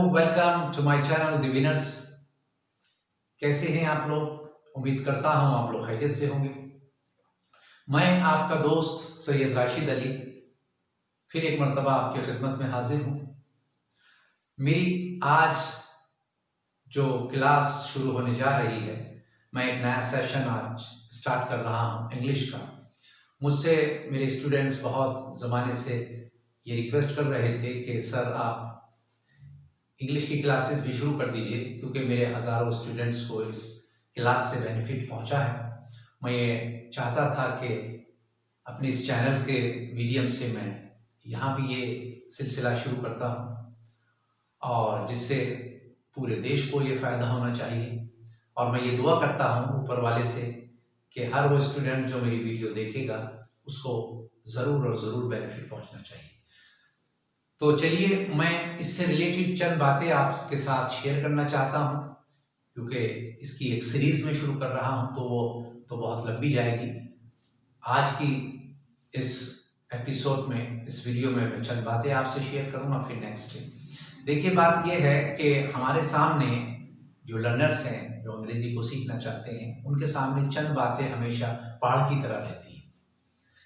Welcome to my channel the winners. कैसे हैं आप लोग? उम्मीद करता हूं आप लोग खैरियत से होंगे। मैं आपका दोस्त सैयद राशिद अली फिर एक मर्तबा आपकी खिदमत में हाजिर हूं। मेरी आज जो क्लास शुरू होने जा रही है, मैं एक नया सेशन आज स्टार्ट कर रहा हूं इंग्लिश का। मुझसे मेरे स्टूडेंट्स बहुत ज़माने से ये रिक्वेस्ट कर रहे थे कि सर आप इंग्लिश की क्लासेस भी शुरू कर दीजिए, क्योंकि मेरे हज़ारों स्टूडेंट्स को इस क्लास से बेनिफिट पहुंचा है। मैं ये चाहता था कि अपने इस चैनल के मीडियम से मैं यहाँ भी ये सिलसिला शुरू करता हूँ और जिससे पूरे देश को ये फ़ायदा होना चाहिए। और मैं ये दुआ करता हूँ ऊपर वाले से कि हर वो स्टूडेंट जो मेरी वीडियो देखेगा उसको ज़रूर और ज़रूर बेनिफिट पहुँचना चाहिए। तो चलिए, मैं इससे रिलेटेड चंद बातें आपके साथ शेयर करना चाहता हूं, क्योंकि इसकी एक सीरीज में शुरू कर रहा हूं तो वो तो बहुत लंबी जाएगी। आज की इस एपिसोड में, इस वीडियो में मैं चंद बातें आपसे शेयर करूंगा, फिर नेक्स्ट डे। देखिए, बात यह है कि हमारे सामने जो लर्नर्स हैं, जो अंग्रेजी को सीखना चाहते हैं, उनके सामने चंद बातें हमेशा पहाड़ की तरह रहती हैं।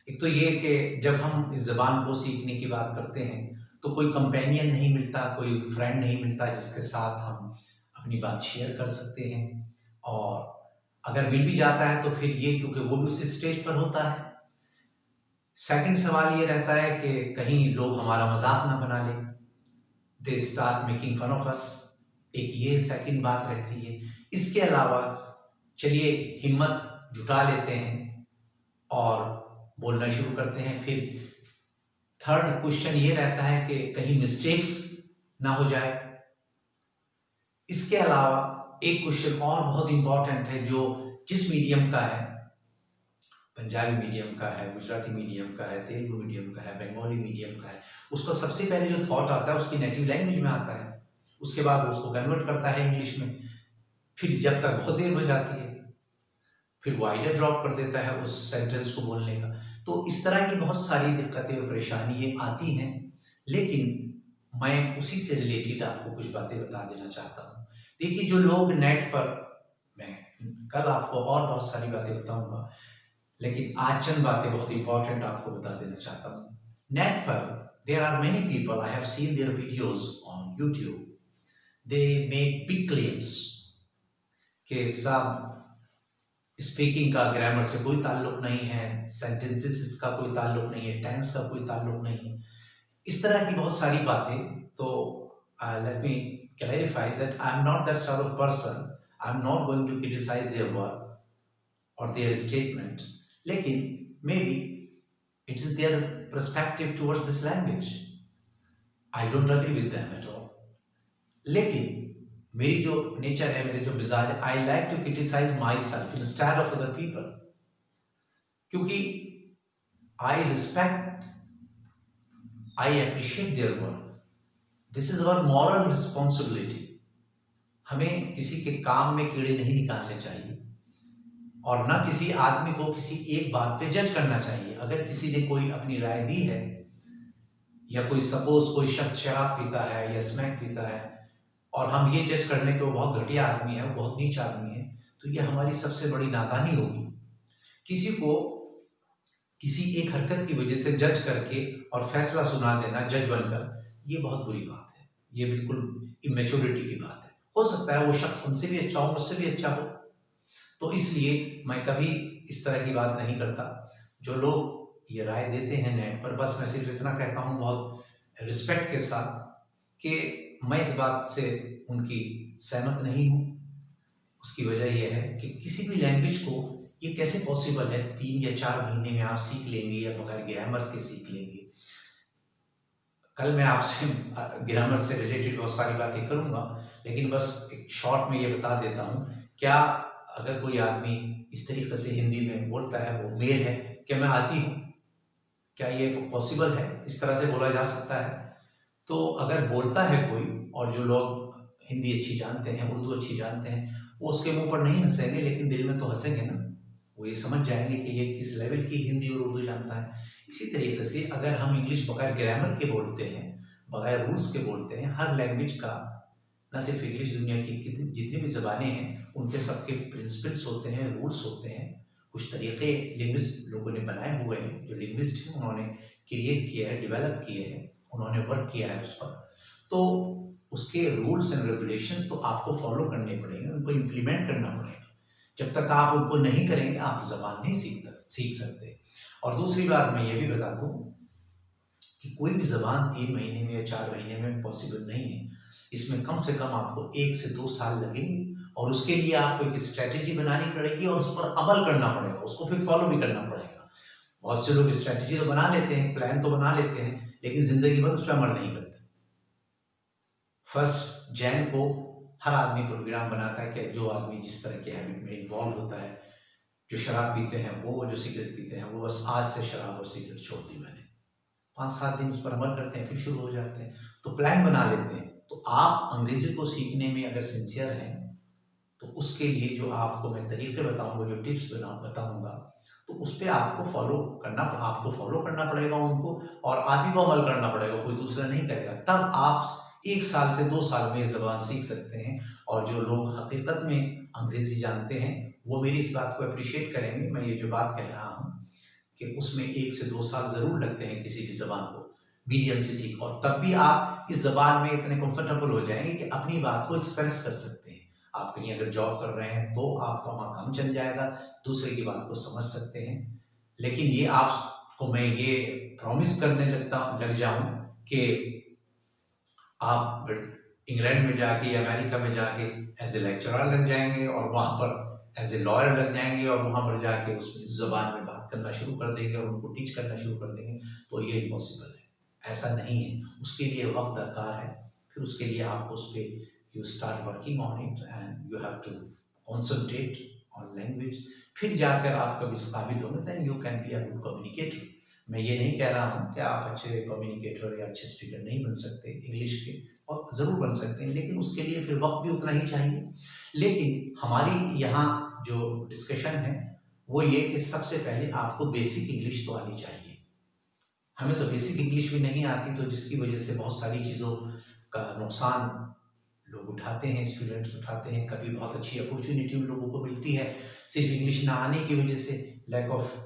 एक तो ये कि जब हम इस ज़बान को सीखने की बात करते हैं तो कोई कंपेनियन नहीं मिलता, कोई फ्रेंड नहीं मिलता जिसके साथ हम अपनी बात शेयर कर सकते हैं। और अगर मिल भी जाता है तो फिर ये, क्योंकि वो भी उस स्टेज पर होता है। सेकंड सवाल ये रहता है कि कहीं लोग हमारा मजाक ना बना ले, they start making fun of us. एक ये सेकंड बात रहती है। इसके अलावा चलिए हिम्मत जुटा लेते हैं और बोलना शुरू करते हैं। फिर थर्ड क्वेश्चन ये रहता है कि कहीं मिस्टेक्स ना हो जाए। इसके अलावा एक क्वेश्चन और बहुत इंपॉर्टेंट है, जो जिस मीडियम का है, पंजाबी मीडियम का है, गुजराती मीडियम का है, तेलुगु मीडियम का है, बंगाली मीडियम का है, उसका सबसे पहले जो थॉट आता है उसकी नेटिव लैंग्वेज में आता है। उसके बाद उसको कन्वर्ट करता है इंग्लिश में। फिर जब तक बहुत देर हो जाती है, फिर वो आइडिया ड्रॉप कर देता है उस सेंटेंस को बोलने का। तो इस तरह की बहुत सारी दिक्कतें और परेशानियाँ आती हैं, लेकिन मैं उसी से रिलेटेड आपको कुछ बातें बता देना चाहता हूँ। देखिए, जो लोग नेट पर, मैं कल आपको और बहुत सारी बातें बताऊंगा, लेकिन आज चंद बातें बहुत इंपॉर्टेंट आपको बता देना चाहता हूँ। नेट पर there are many people, I have seen their videos on YouTube, they make big claims कि साहब स्पीकिंग का ग्रामर से कोई ताल्लुक नहीं है, सेंटेंसेस का कोई ताल्लुक नहीं है, टेंस का कोई ताल्लुक नहीं है, इस तरह की बहुत सारी बातें। तो let me clarify that I am not that sort of person. I am not going to criticise their work और देयर स्टेटमेंट, लेकिन maybe it's their perspective towards this language. I don't agree with them at all. लेकिन मेरी जो nature है, मेरे जो मिजाज है, I like to criticise myself instead of other people, क्योंकि I respect, I appreciate their work. This is our moral responsibility. हमें किसी के काम में कीड़े नहीं निकालने चाहिए और ना किसी आदमी को किसी एक बात पे जज करना चाहिए। अगर किसी ने कोई अपनी राय दी है, या कोई सपोज कोई शख्स शराब पीता है या स्मैक पीता है और हम ये जज करने के वो बहुत घटिया आदमी है, वो बहुत नीच आदमी है, तो ये हमारी सबसे बड़ी नादानी होगी। किसी को किसी एक हरकत की वजह से जज करके और फैसला सुना देना जज बनकर, ये बहुत बुरी बात है। ये बिल्कुल इमेच्योरिटी की बात है। हो सकता है वो शख्स हमसे भी अच्छा हो, मुझसे भी अच्छा हो, तो इसलिए मैं कभी इस तरह की बात नहीं करता। जो लोग ये राय देते हैं नेट पर, बस मैं सिर्फ इतना कहता हूँ बहुत रिस्पेक्ट के साथ कि मैं इस बात से उनकी सहमत नहीं हूँ। उसकी वजह यह है कि किसी भी लैंग्वेज को ये कैसे पॉसिबल है 3 या 4 महीने में आप सीख लेंगे या बगैर ग्रामर के सीख लेंगे। कल मैं आपसे ग्रामर से रिलेटेड बहुत सारी बातें करूँगा, लेकिन बस एक शॉर्ट में ये बता देता हूँ। क्या अगर कोई आदमी इस तरीके से हिंदी में बोलता है, वो मेल है, क्या मैं आती हूँ, क्या ये पॉसिबल है? इस तरह से बोला जा सकता है? तो अगर बोलता है कोई, और जो लोग हिंदी अच्छी जानते हैं, उर्दू अच्छी जानते हैं, वो उसके मुंह पर नहीं हंसेंगे, लेकिन दिल में तो हंसेंगे ना। वो ये समझ जाएंगे कि ये किस लेवल की हिंदी और उर्दू जानता है। इसी तरीके से अगर हम इंग्लिश बगैर ग्रामर के बोलते हैं, बगैर रूल्स के बोलते हैं, हर लैंग्वेज का न सिर्फ इंग्लिश, दुनिया की जितनी भी ज़बानें हैं उनके सबके प्रिंसिपल्स होते हैं, रूल्स होते हैं, कुछ तरीके लिंग्विस्ट लोगों ने बनाए हुए हैं, जो लिंग्विस्ट हैं उन्होंने क्रिएट किया है, डेवलप किए हैं, उन्होंने वर्क किया है उस पर। तो उसके रूल्स एंड रेगुलेशंस तो आपको फॉलो करने पड़ेंगे, उनको इम्प्लीमेंट करना पड़ेगा। जब तक आप उनको नहीं करेंगे आप ज़बान नहीं सीख सकते। और दूसरी बात मैं ये भी बता दूं कि कोई भी ज़बान 3 महीने में या 4 महीने में पॉसिबल नहीं है। इसमें कम से कम आपको 1 से 2 साल लगेंगे और उसके लिए आपको एक स्ट्रैटेजी बनानी पड़ेगी और उस पर अमल करना पड़ेगा, उसको फिर फॉलो भी करना पड़ेगा। बहुत से लोग स्ट्रैटेजी तो बना लेते हैं, प्लान तो बना लेते हैं, लेकिन ज़िंदगी भर उस पर अमल नहीं करते। 1 जैन को हर आदमी प्रोग्राम बनाता है कि जो आदमी जिस तरह के हैबिट में इन्वॉल्व होता है, जो शराब पीते हैं वो, जो सिगरेट पीते हैं वो, बस आज से शराब और सिगरेट छोड़ दी मैंने। 5-7 दिन उस पर अमल करते हैं, फिर शुरू हो जाते हैं, तो प्लान बना लेते हैं। तो आप अंग्रेजी को सीखने में अगर सिंसियर हैं तो उसके लिए जो आपको मैं तरीके बताऊंगा, जो टिप्स बताऊंगा, तो उस पर आपको फॉलो करना पड़ेगा उनको, और आप ही को अमल करना पड़ेगा, कोई दूसरा नहीं करेगा। तब आप 1 साल से 2 साल में ये ज़बान सीख सकते हैं। और जो लोग हकीकत में अंग्रेजी जानते हैं वो मेरी इस बात को अप्रिशिएट करेंगे। मैं ये जो बात कह रहा हूँ कि उसमें 1 से 2 साल ज़रूर लगते हैं किसी भी ज़बान को मीडियम से सीख, और तब भी आप इस ज़बान में इतने कंफर्टेबल हो जाएंगे कि अपनी बात को एक्सप्रेस कर सकते हैं। आप कहीं अगर जॉब कर रहे हैं तो आपका वहाँ काम चल जाएगा, दूसरे की बात को समझ सकते हैं। लेकिन ये आपको मैं ये प्रॉमिस करने लग जाऊँ कि आप इंग्लैंड में जाके या अमेरिका में जाके एज ए लेक्चरर लग जाएंगे और वहाँ पर एज ए लॉयर लग जाएंगे और वहाँ पर जाके उस ज़बान में बात करना शुरू कर देंगे और उनको टीच करना शुरू कर देंगे, तो ये इम्पॉसिबल है, ऐसा नहीं है। उसके लिए वक्त दरकार है, फिर उसके लिए आप उस पर you start working on it and you have to concentrate on language. फिर जाकर आप कभी इस काबिल होंगे, then you can be a good communicator. मैं ये नहीं कह रहा हूँ कि आप अच्छे कम्युनिकेटर या अच्छे स्पीकर नहीं बन सकते इंग्लिश के, और ज़रूर बन सकते हैं, लेकिन उसके लिए फिर वक्त भी उतना ही चाहिए। लेकिन हमारी यहाँ जो डिस्कशन है वो ये कि सबसे पहले आपको बेसिक इंग्लिश तो आनी चाहिए। हमें तो बेसिक इंग्लिश भी नहीं आती, तो जिसकी वजह से बहुत सारी चीज़ों का नुकसान लोग उठाते हैं, स्टूडेंट्स उठाते हैं। कभी बहुत अच्छी अपॉर्चुनिटी उन लोगों को मिलती है, सिर्फ इंग्लिश ना आने की वजह से lack of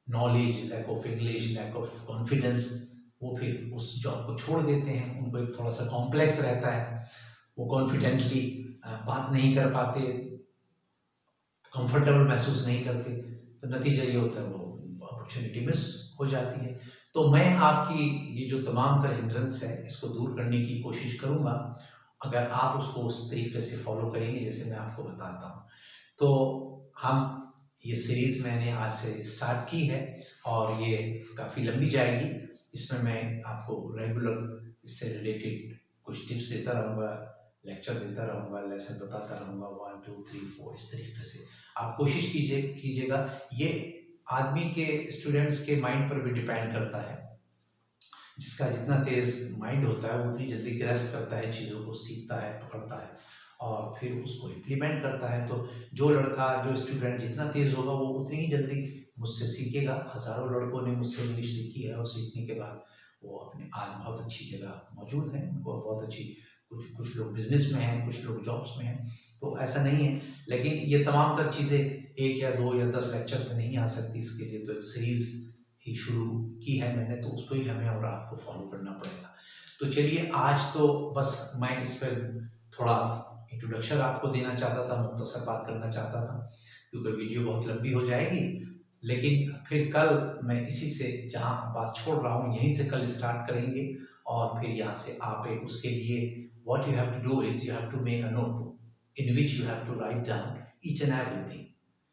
knowledge, lack of English, lack of confidence, वो फिर उस जॉब को छोड़ देते हैं। उनको एक थोड़ा सा कॉम्प्लेक्स रहता है, वो कॉन्फिडेंटली बात नहीं कर पाते, कंफर्टेबल महसूस नहीं करते, तो नतीजा ये होता है वो अपॉर्चुनिटी मिस हो जाती है। तो मैं आपकी ये जो तमाम तरह हिंड्रेंस है इसको दूर करने की कोशिश करूँगा, अगर आप उसको उस तरीके से फॉलो करेंगे जैसे मैं आपको बताता हूँ। तो हम ये सीरीज़ मैंने आज से स्टार्ट की है और ये काफ़ी लंबी जाएगी। इसमें मैं आपको रेगुलर इससे रिलेटेड कुछ टिप्स देता रहूँगा, लेक्चर देता रहूँगा, लेसन बताता रहूँगा, 1 2 3 4 इस तरीके से आप कोशिश कीजिएगा। ये आदमी के, स्टूडेंट्स के माइंड पर भी डिपेंड करता है। जिसका जितना तेज़ माइंड होता है वो उतनी जल्दी ग्रैस्प करता है, चीज़ों को सीखता है, पकड़ता है और फिर उसको इम्प्लीमेंट करता है। तो जो लड़का, जो स्टूडेंट जितना तेज़ होगा वो उतनी ही जल्दी मुझसे सीखेगा। हज़ारों लड़कों ने मुझसे इंग्लिश सीखी है और सीखने के बाद वो अपने आज बहुत अच्छी जगह मौजूद हैं, उनको बहुत अच्छी, कुछ लोग बिजनेस में हैं, कुछ लोग जॉब्स में हैं। तो ऐसा नहीं है, लेकिन ये तमाम तर चीज़ें 1 या 2 या 10 लेक्चर में नहीं आ सकती। इसके लिए तो एक सीरीज़ ही शुरू की है मैंने, तो उसको ही हमें और आपको फॉलो करना पड़ेगा। तो चलिए, आज तो बस मैं इस पर थोड़ा इंट्रोडक्शन आपको देना चाहता था, मुख्तसर बात करना चाहता था, क्योंकि वीडियो बहुत लंबी हो जाएगी। लेकिन फिर कल मैं इसी से, जहाँ बात छोड़ रहा हूँ यहीं से कल स्टार्ट करेंगे और फिर यहाँ से आप एक, उसके लिए what you have to do is you have to make a notebook in which you have to write down each and everything.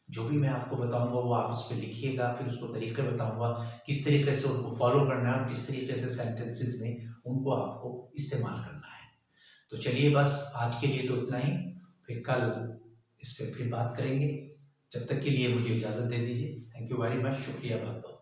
जो भी मैं आपको बताऊंगा वो आप उस पर लिखिएगा, फिर उसको तरीके बताऊंगा किस तरीके से उनको फॉलो करना है और किस तरीके से सेंटेंसेस में उनको आपको इस्तेमाल करना है। तो चलिए, बस आज के लिए तो इतना ही, फिर कल इस पर फिर बात करेंगे। जब तक के लिए मुझे इजाज़त दे दीजिए। थैंक यू वेरी मच, शुक्रिया बहुत बहुत।